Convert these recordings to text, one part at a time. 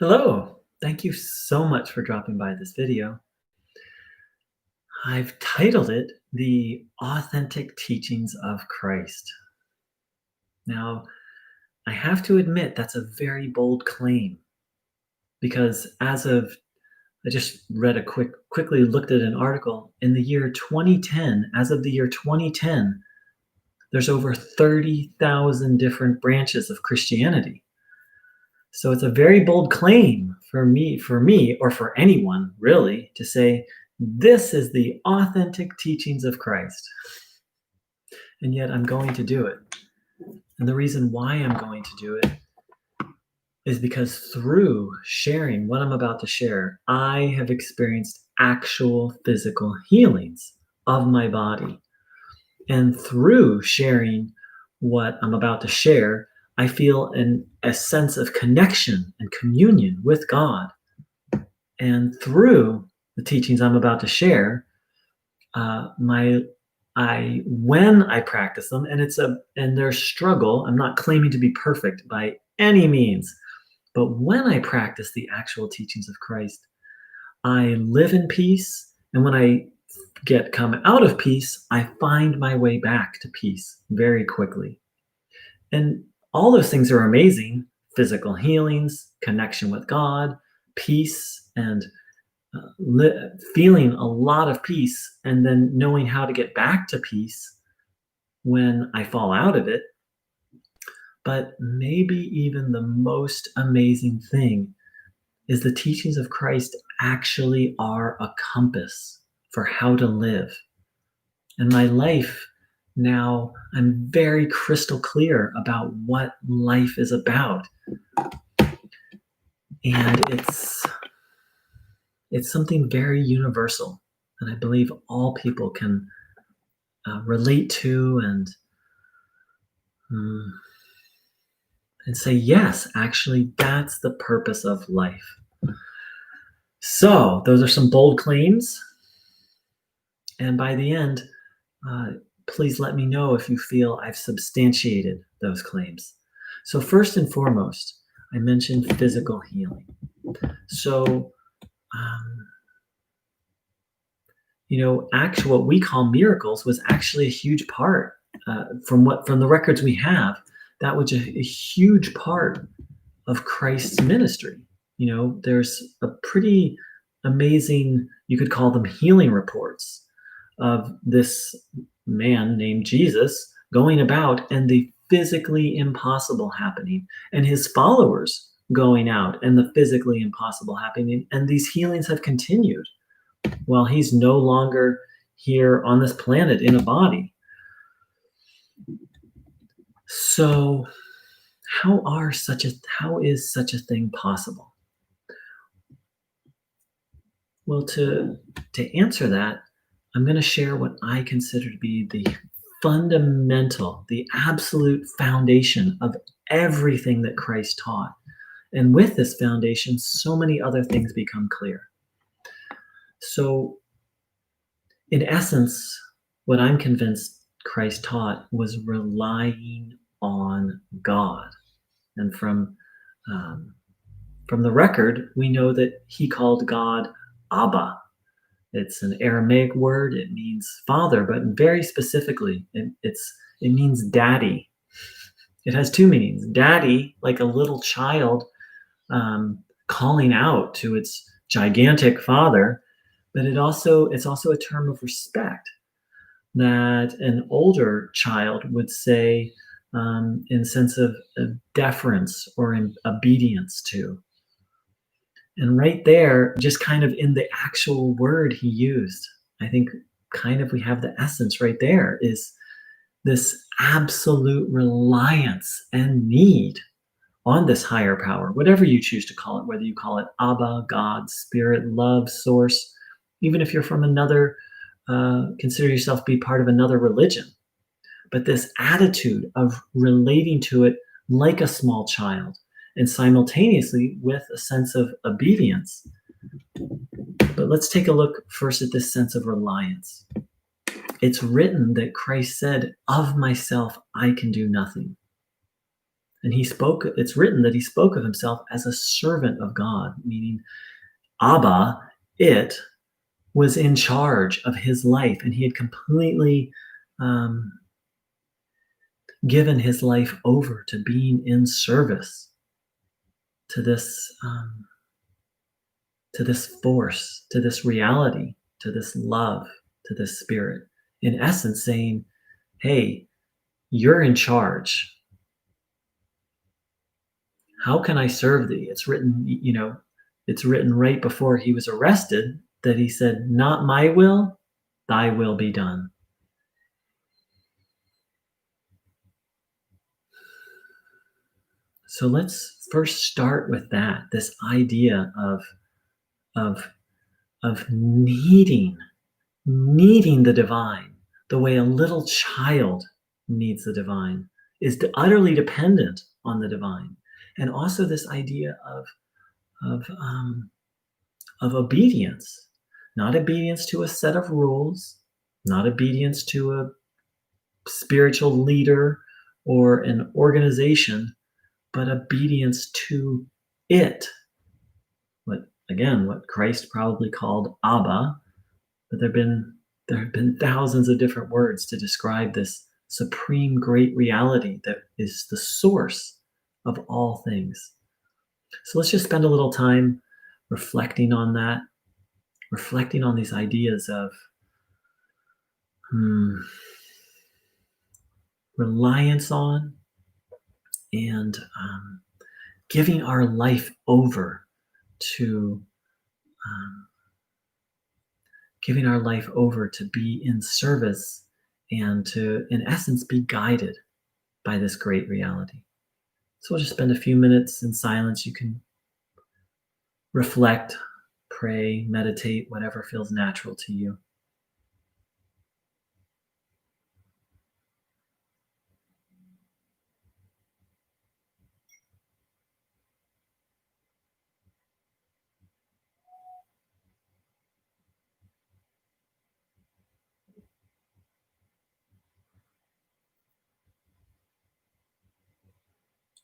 Hello. Thank you so much for dropping by this video. I've titled it The Authentic Teachings of Christ. Now, I have to admit that's a very bold claim because I just read quickly looked at an article in the year 2010, as of the year 2010, there's over 30,000 different branches of Christianity. So it's a very bold claim for me, or for anyone really, to say this is the authentic teachings of Christ. And yet I'm going to do it. And the reason why I'm going to do it is because through sharing what I'm about to share, I have experienced actual physical healings of my body. And through sharing what I'm about to share, I feel a sense of connection and communion with God. And through the teachings I'm about to share, when I practice them, and there's struggle. I'm not claiming to be perfect by any means, but when I practice the actual teachings of Christ, I live in peace, and when I come out of peace, I find my way back to peace very quickly. And all those things are amazing: physical healings, connection with God, peace, and feeling a lot of peace, and then knowing how to get back to peace when I fall out of it. But maybe even the most amazing thing is the teachings of Christ actually are a compass for how to live. And my life now, I'm very crystal clear about what life is about. And it's something very universal, and I believe all people can relate to and say, yes, actually, that's the purpose of life. So those are some bold claims. And by the end, please let me know if you feel I've substantiated those claims. So first and foremost, I mentioned physical healing. So, what we call miracles was actually a huge part, from the records we have, that was a huge part of Christ's ministry. There's a pretty amazing, you could call them healing reports, of this man named Jesus going about and the physically impossible happening, and his followers going out and the physically impossible happening. And these healings have continued while he's no longer here on this planet in a body. So how is such a thing possible? Well, to answer that, I'm going to share what I consider to be the fundamental, the absolute foundation of everything that Christ taught. And with this foundation, so many other things become clear. So, in essence, what I'm convinced Christ taught was relying on God. And from the record, we know that he called God Abba. It's an Aramaic word. It means father, but very specifically, it means daddy. It has two meanings: daddy, like a little child calling out to its gigantic father, but it's also a term of respect that an older child would say, in sense of deference or in obedience to. And right there, just kind of in the actual word he used, I think kind of we have the essence right there, is this absolute reliance and need on this higher power, whatever you choose to call it, whether you call it Abba, God, Spirit, love, source, even if you're from another, consider yourself to be part of another religion. But this attitude of relating to it like a small child, and simultaneously with a sense of obedience. But let's take a look first at this sense of reliance. It's written that Christ said, "Of myself, I can do nothing." And it's written that he spoke of himself as a servant of God, meaning Abba, it, was in charge of his life, and he had completely um, given his life over to being in service to this force, to this reality, to this love, to this spirit. In essence, saying, "Hey, you're in charge. How can I serve thee?" It's written right before he was arrested that he said, "Not my will, thy will be done." So let's first start with that, this idea of of needing the divine the way a little child needs the divine, is utterly dependent on the divine. And also this idea of um, of obedience, not obedience to a set of rules, not obedience to a spiritual leader or an organization, but obedience to it. What Christ probably called Abba, but there have been thousands of different words to describe this supreme great reality that is the source of all things. So let's just spend a little time reflecting on that, reflecting on these ideas of hmm, reliance on and giving our life over to um, giving our life over to be in service and to, in essence, be guided by this great reality. So we'll just spend a few minutes in silence. You can reflect, pray, meditate, whatever feels natural to you.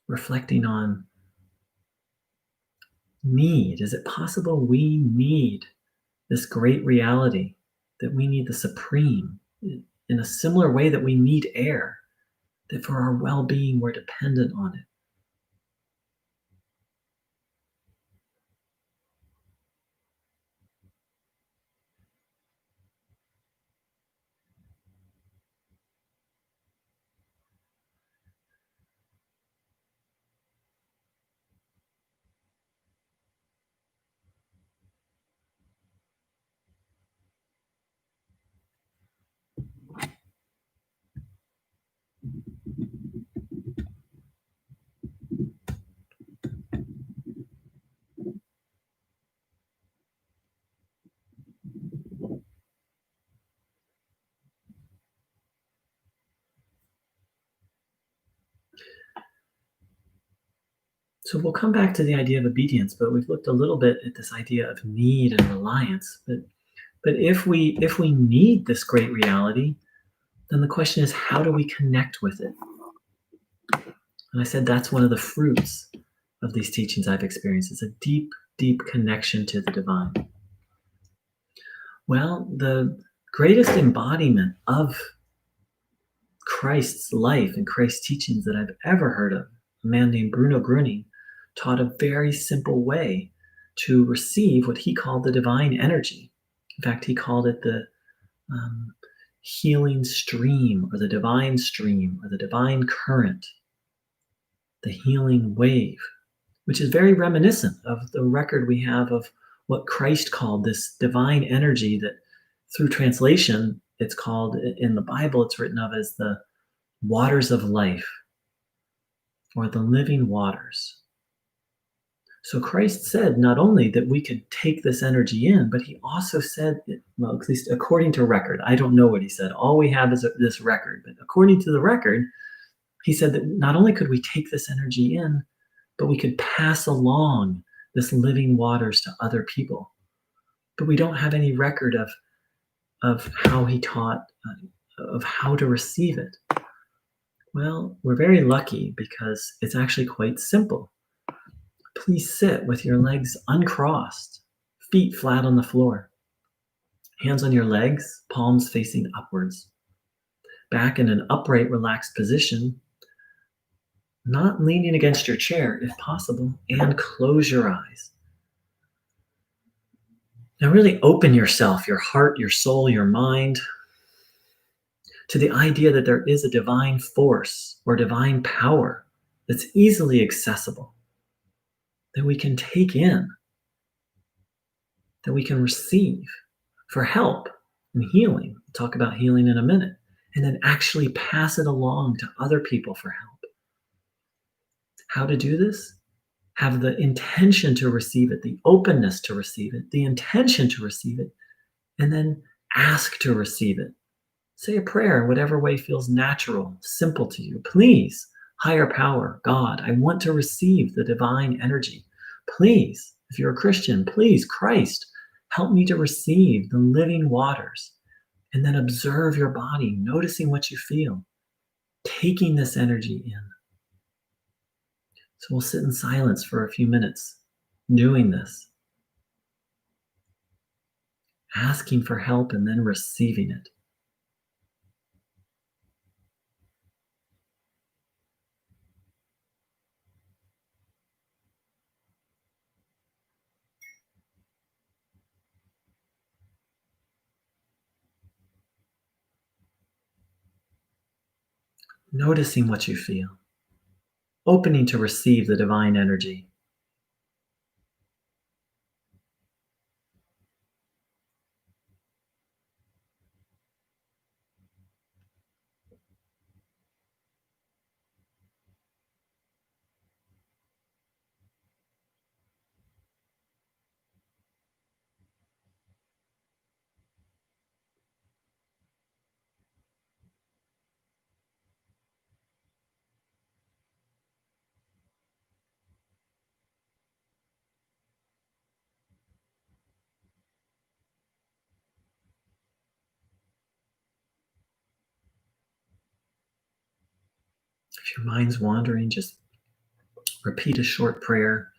Reflecting on need. Is it possible we need this great reality, that we need the supreme in a similar way that we need air, that for our well being, we're dependent on it? So we'll come back to the idea of obedience, but we've looked a little bit at this idea of need and reliance. But if we need this great reality, then the question is, how do we connect with it? And I said that's one of the fruits of these teachings I've experienced. It's a deep, deep connection to the divine. Well, the greatest embodiment of Christ's life and Christ's teachings that I've ever heard of, a man named Bruno Gruning, taught a very simple way to receive what he called the divine energy. In fact, he called it the um, healing stream, or the divine stream, or the divine current, the healing wave, which is very reminiscent of the record we have of what Christ called this divine energy that, through translation, it's called in the Bible, it's written of as the waters of life, or the living waters. So Christ said not only that we could take this energy in, but he also said, well, at least according to record, I don't know what he said. All we have is this record. But according to the record, he said that not only could we take this energy in, but we could pass along this living waters to other people. But we don't have any record of how he taught, of how to receive it. Well, we're very lucky because it's actually quite simple. Please sit with your legs uncrossed, feet flat on the floor, hands on your legs, palms facing upwards, back in an upright, relaxed position, not leaning against your chair if possible, and close your eyes. Now, really open yourself, your heart, your soul, your mind to the idea that there is a divine force or divine power that's easily accessible, that we can take in, that we can receive for help and healing. We'll talk about healing in a minute, and then actually pass it along to other people for help. How to do this? Have the intention to receive it, the openness to receive it, the intention to receive it, and then ask to receive it. Say a prayer in whatever way feels natural, simple to you. Please, higher power, God, I want to receive the divine energy. Please, if you're a Christian, please, Christ, help me to receive the living waters. And then observe your body, noticing what you feel, taking this energy in. So we'll sit in silence for a few minutes doing this, asking for help and then receiving it. Noticing what you feel, opening to receive the divine energy. If your mind's wandering, just repeat a short prayer.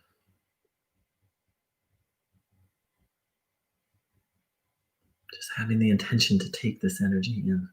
Just having the intention to take this energy in.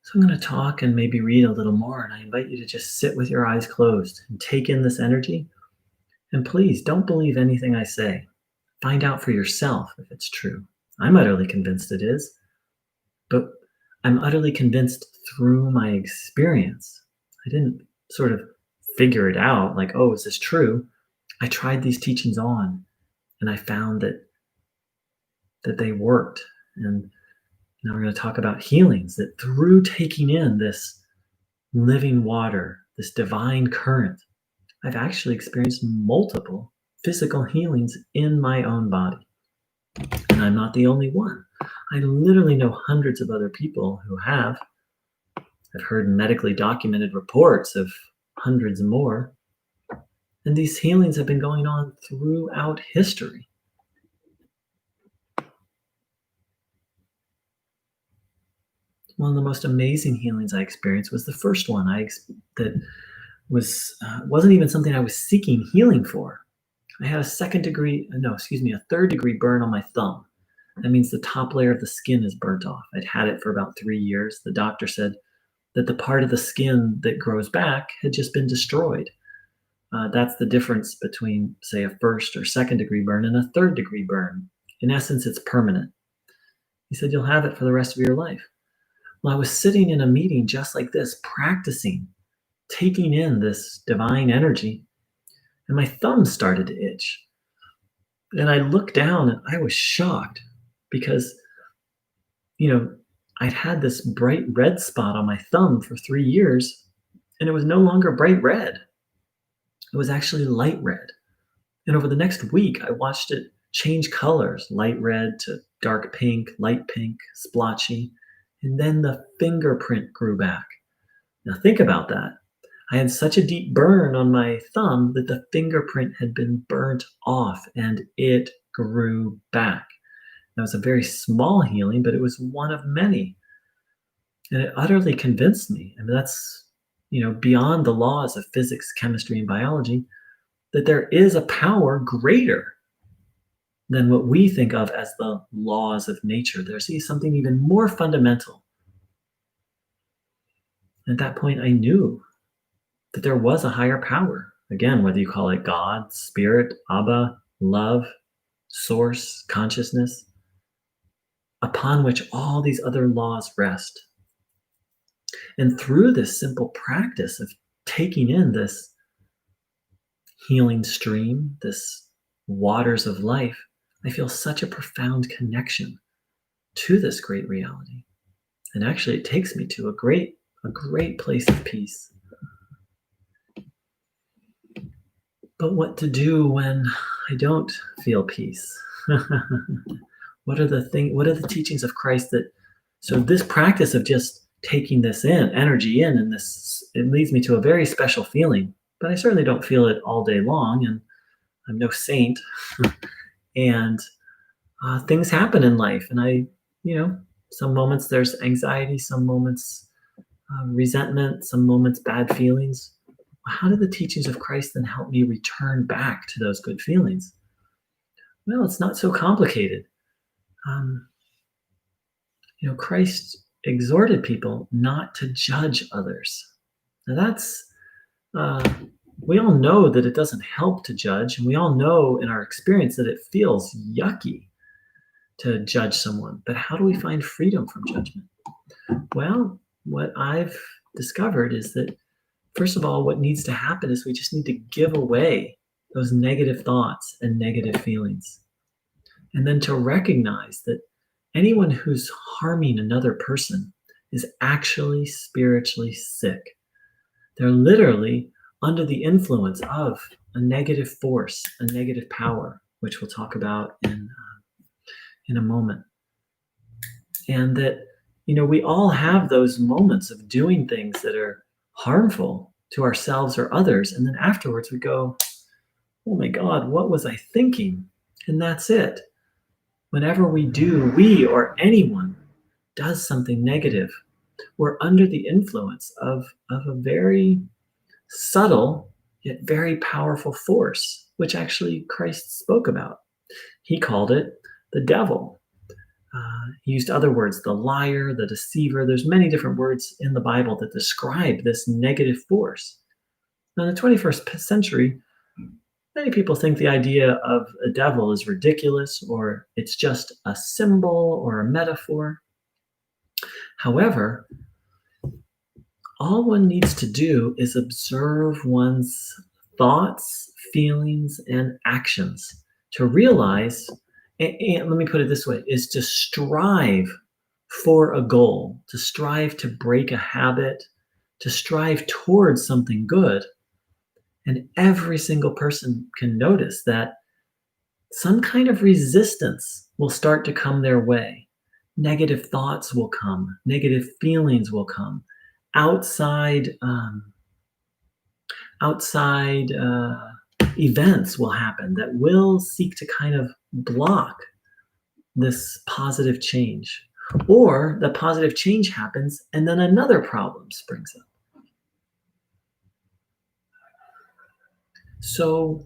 So I'm going to talk and maybe read a little more, and I invite you to just sit with your eyes closed and take in this energy. And please don't believe anything I say. Find out for yourself if it's true. I'm utterly convinced it is, but I'm utterly convinced through my experience. I didn't sort of figure it out like, oh, is this true? I tried these teachings on and I found that they worked. And now we're going to talk about healings that through taking in this living water, this divine current, I've actually experienced multiple physical healings in my own body. And I'm not the only one. I literally know hundreds of other people who have. I've heard medically documented reports of hundreds more. And these healings have been going on throughout history. One of the most amazing healings I experienced was the first one that wasn't even something I was seeking healing for. I had a third degree burn on my thumb. That means the top layer of the skin is burnt off. I'd had it for about 3 years. The doctor said that the part of the skin that grows back had just been destroyed. That's the difference between, say, a first or second degree burn and a third degree burn. In essence, it's permanent. He said, you'll have it for the rest of your life. Well, I was sitting in a meeting just like this, practicing, taking in this divine energy, and my thumb started to itch. And I looked down and I was shocked because, you know, I'd had this bright red spot on my thumb for 3 years, and it was no longer bright red. It was actually light red. And over the next week, I watched it change colors, light red to dark pink, light pink, splotchy, and then the fingerprint grew back. Now think about that. I had such a deep burn on my thumb that the fingerprint had been burnt off and it grew back. That was a very small healing, but it was one of many. And it utterly convinced me. I mean, that's, beyond the laws of physics, chemistry, and biology, that there is a power greater than what we think of as the laws of nature. There's something even more fundamental. At that point, I knew that there was a higher power. Again, whether you call it God, spirit, Abba, love, source, consciousness, upon which all these other laws rest. And through this simple practice of taking in this healing stream, this waters of life, I feel such a profound connection to this great reality. And actually, it takes me to a great place of peace. But what to do when I don't feel peace? What are the teachings of Christ so this practice of just taking this energy in, and it leads me to a very special feeling, but I certainly don't feel it all day long, and I'm no saint. And things happen in life, and some moments there's anxiety, some moments resentment, some moments bad feelings. How do the teachings of Christ then help me return back to those good feelings? Well, it's not so complicated. Christ exhorted people not to judge others. Now that's, we all know that it doesn't help to judge, and we all know in our experience that it feels yucky to judge someone. But how do we find freedom from judgment? Well, what I've discovered is that, first of all, what needs to happen is we just need to give away those negative thoughts and negative feelings. And then to recognize that anyone who's harming another person is actually spiritually sick. They're literally under the influence of a negative force, a negative power, which we'll talk about in a moment. And that, we all have those moments of doing things that are harmful to ourselves or others. And then afterwards we go, oh my God, what was I thinking? And that's it. Whenever we or anyone does something negative, we're under the influence of a very subtle yet very powerful force, which actually Christ spoke about. He called it the devil. He used other words, the liar, the deceiver. There's many different words in the Bible that describe this negative force. Now, in the 21st century, many people think the idea of a devil is ridiculous, or it's just a symbol or a metaphor. However, all one needs to do is observe one's thoughts, feelings, and actions to realize, and let me put it this way, is to strive for a goal, to strive to break a habit, to strive towards something good. And every single person can notice that some kind of resistance will start to come their way. Negative thoughts will come, negative feelings will come. Outside events will happen that will seek to kind of block this positive change. Or the positive change happens and then another problem springs up. So,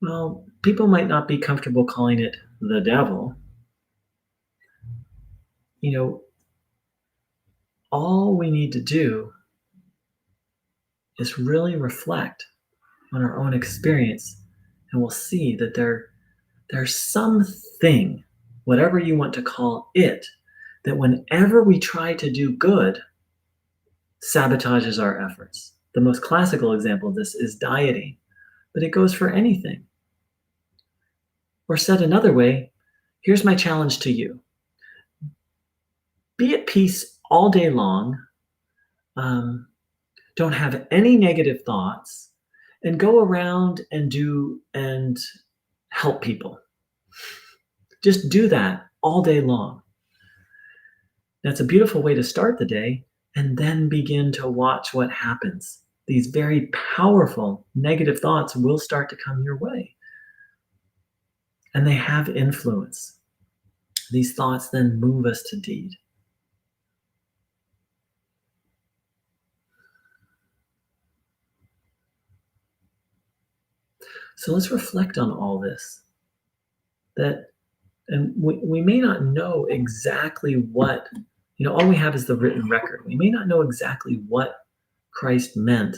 well, people might not be comfortable calling it the devil. all we need to do is really reflect on our own experience, and we'll see that there's something, whatever you want to call it, that whenever we try to do good, sabotages our efforts. The most classical example of this is dieting, but it goes for anything. Or said another way, here's my challenge to you: be at peace all day long, um, don't have any negative thoughts, and go around and do and help people. Just do that all day long. That's a beautiful way to start the day, and then begin to watch what happens. These very powerful negative thoughts will start to come your way, and they have influence. These thoughts then move us to deed. So let's reflect on all this. That, and we may not know exactly what, all we have is the written record. We may not know exactly what Christ meant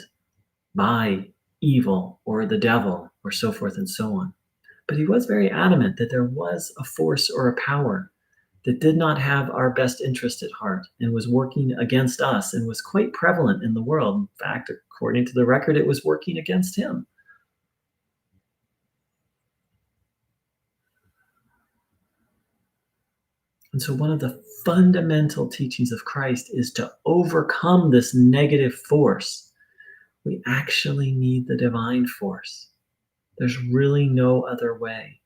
by evil or the devil or so forth and so on. But he was very adamant that there was a force or a power that did not have our best interest at heart and was working against us and was quite prevalent in the world. In fact, according to the record, it was working against him. And so, one of the fundamental teachings of Christ is to overcome this negative force. We actually need the divine force. There's really no other way.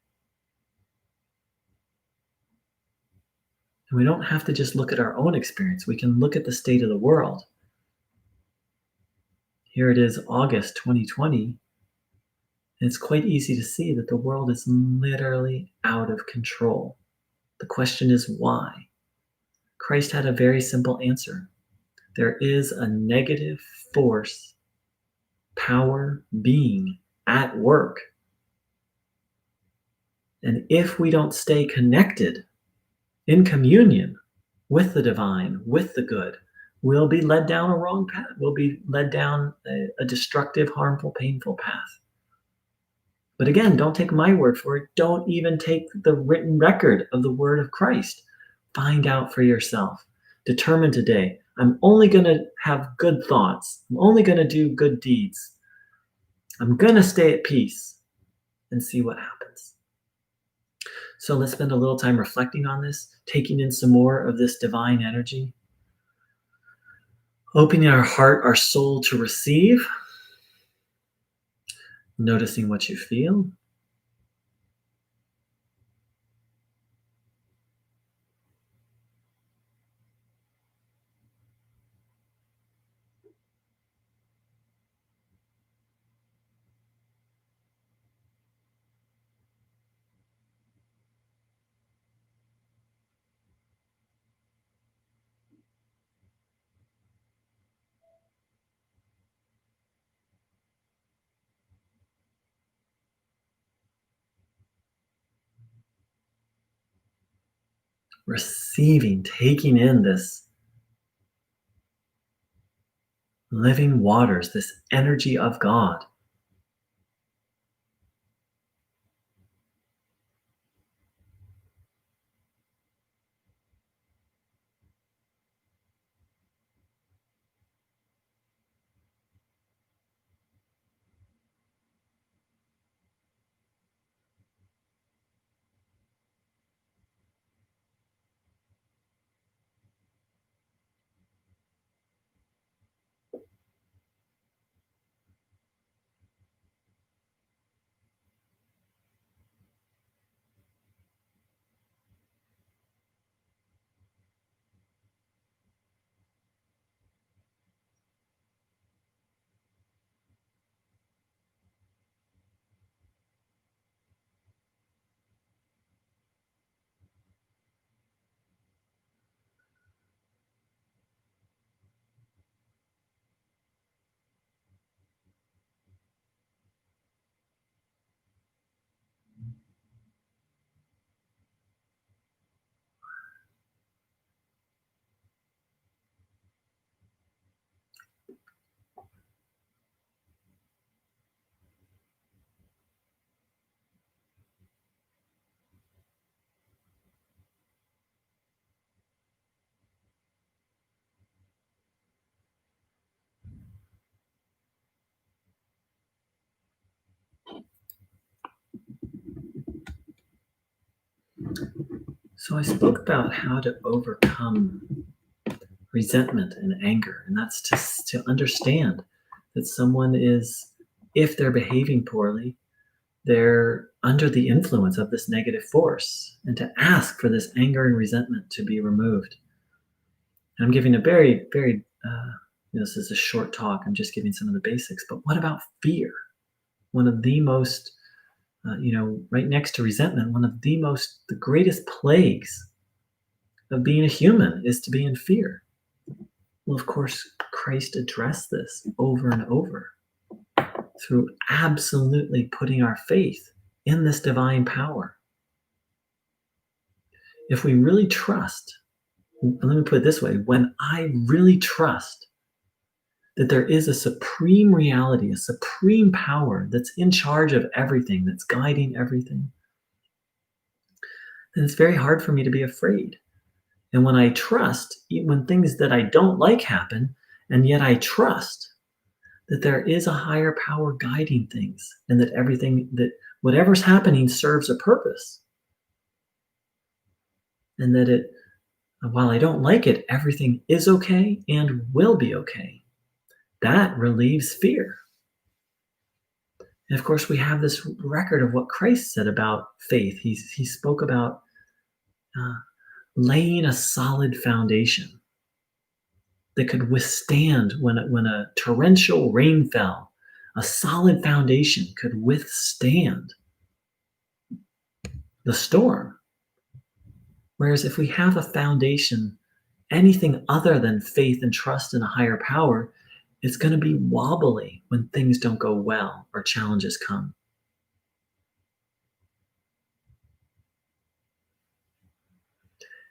And we don't have to just look at our own experience, we can look at the state of the world. Here it is, August 2020. And it's quite easy to see that the world is literally out of control. The question is why? Christ had a very simple answer. There is a negative force, power, being at work. And if we don't stay connected in communion with the divine, with the good, we'll be led down a wrong path. We'll be led down a destructive, harmful, painful path. But again, don't take my word for it. Don't even take the written record of the word of Christ. Find out for yourself. Determine today, I'm only going to have good thoughts. I'm only going to do good deeds. I'm going to stay at peace and see what happens. So let's spend a little time reflecting on this, taking in some more of this divine energy, opening our heart, our soul to receive, noticing what you feel. Receiving, taking in this living waters, this energy of God. So I spoke about how to overcome resentment and anger, and that's to understand that someone is, if they're behaving poorly, they're under the influence of this negative force, and to ask for this anger and resentment to be removed. And I'm giving a very, this is a short talk. I'm just giving some of the basics. But what about fear? One of the most, right next to resentment, the greatest plagues of being a human is to be in fear. Well, of course, Christ addressed this over and over through absolutely putting our faith in this divine power. If we really trust, let me put it this way, when I really trust that there is a supreme reality, a supreme power that's in charge of everything, that's guiding everything, then it's very hard for me to be afraid. And when I trust, when things that I don't like happen, and yet I trust that there is a higher power guiding things, and that whatever's happening serves a purpose, and that while I don't like it, everything is okay and will be okay. That relieves fear. And of course, we have this record of what Christ said about faith. He spoke about uh, laying a solid foundation that could withstand when a torrential rain fell. A solid foundation could withstand the storm. Whereas if we have a foundation, anything other than faith and trust in a higher power, it's going to be wobbly when things don't go well or challenges come.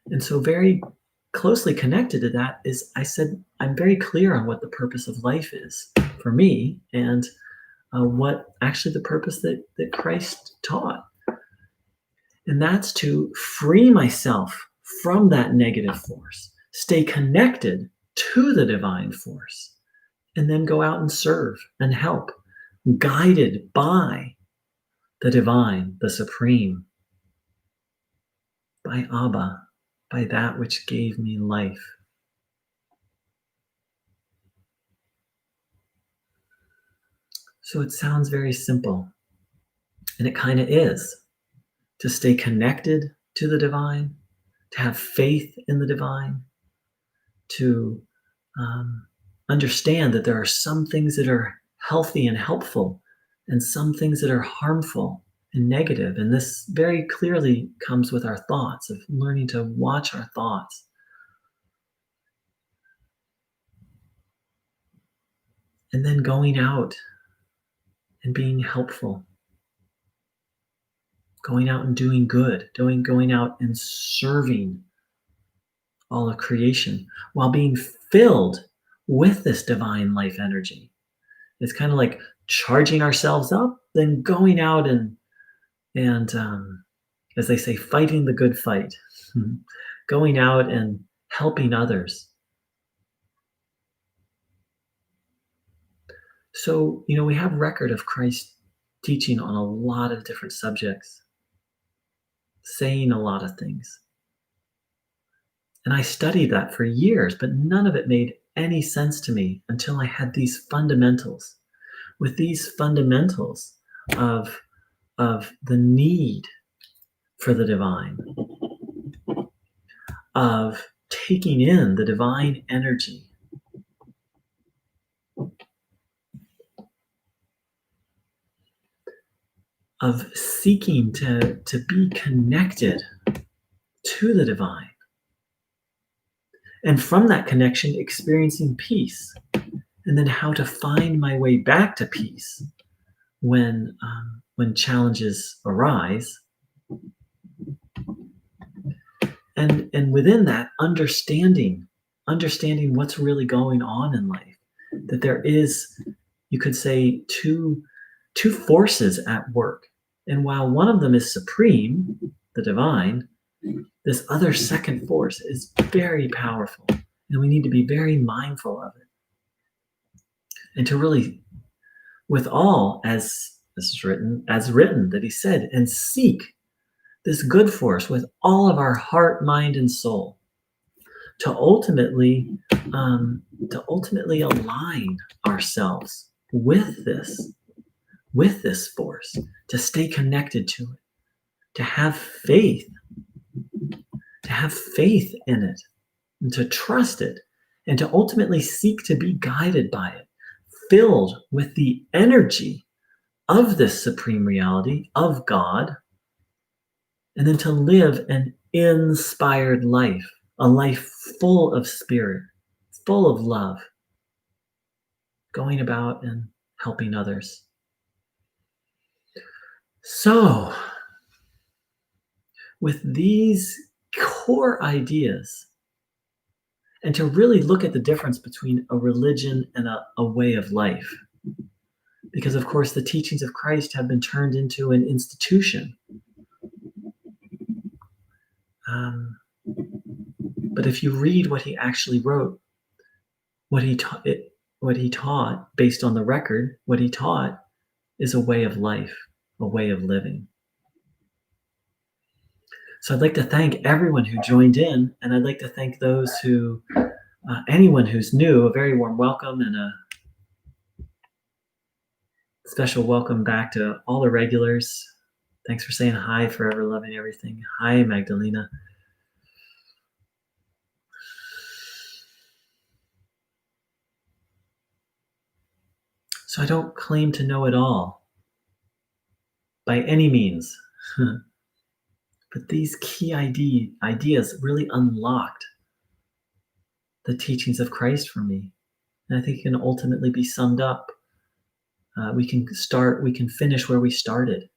And so, very closely connected to that is, I said, I'm very clear on what the purpose of life is for me, and what actually the purpose that Christ taught. And that's to free myself from that negative force, stay connected to the divine force, and then go out and serve and help, guided by the divine, the supreme, by Abba, by that which gave me life. So it sounds very simple, and it kind of is, to stay connected to the divine, to have faith in the divine, to understand that there are some things that are healthy and helpful, and some things that are harmful and negative. And this very clearly comes with our thoughts, of learning to watch our thoughts. And then going out and being helpful, going out and doing good, going out and serving all of creation while being filled with this divine life energy. It's kind of like charging ourselves up, then going out and as they say, fighting the good fight, going out and helping others. So, we have record of Christ teaching on a lot of different subjects, saying a lot of things. And I studied that for years, but none of it made any sense to me until I had these fundamentals. With these fundamentals of the need for the divine, of taking in the divine energy, of seeking to be connected to the divine, and from that connection experiencing peace, and then how to find my way back to peace when challenges arise, and within that, understanding what's really going on in life, that there is, you could say, two forces at work, and while one of them is supreme, the divine, this other second force is very powerful, and we need to be very mindful of it, and to really, with all, as written, that he said, and seek this good force with all of our heart, mind, and soul to ultimately align ourselves with this force, to stay connected to it, to have faith in it, and to trust it, and to ultimately seek to be guided by it, filled with the energy of this supreme reality, of God, and then to live an inspired life, a life full of spirit, full of love, going about and helping others. So, with these core ideas, and to really look at the difference between a religion and a way of life, because of course the teachings of Christ have been turned into an institution. But if you read what he actually wrote, what he taught based on the record, what he taught is a way of life, a way of living. So I'd like to thank everyone who joined in, and I'd like to thank those who, anyone who's new, a very warm welcome and a special welcome back to all the regulars. Thanks for saying hi, forever loving everything. Hi, Magdalena. So I don't claim to know it all by any means. But these key ideas really unlocked the teachings of Christ for me. And I think it can ultimately be summed up. We can finish where we started,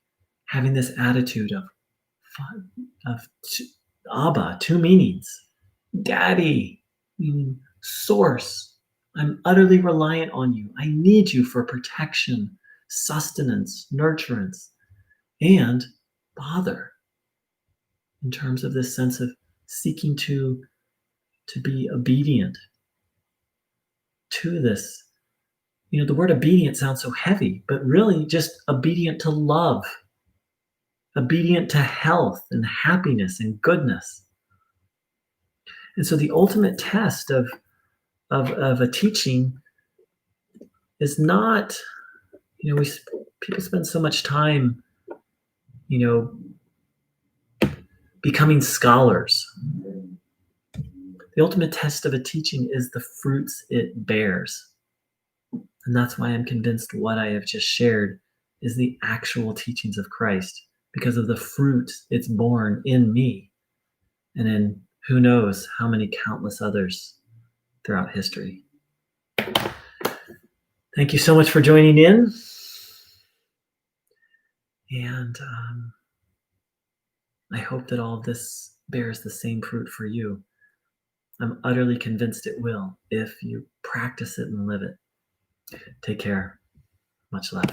having this attitude of Abba, two meanings. Daddy, meaning source. I'm utterly reliant on you. I need you for protection, sustenance, nurturance, and Father, in terms of this sense of seeking to be obedient to this. The word obedient sounds so heavy, but really just obedient to love, obedient to health and happiness and goodness. And so the ultimate test of a teaching is not, people spend so much time, becoming scholars. The ultimate test of a teaching is the fruits it bears. And that's why I'm convinced what I have just shared is the actual teachings of Christ, because of the fruit it's borne in me and in who knows how many countless others throughout history. Thank you so much for joining in. And I hope that all of this bears the same fruit for you. I'm utterly convinced it will if you practice it and live it. Take care. Much love.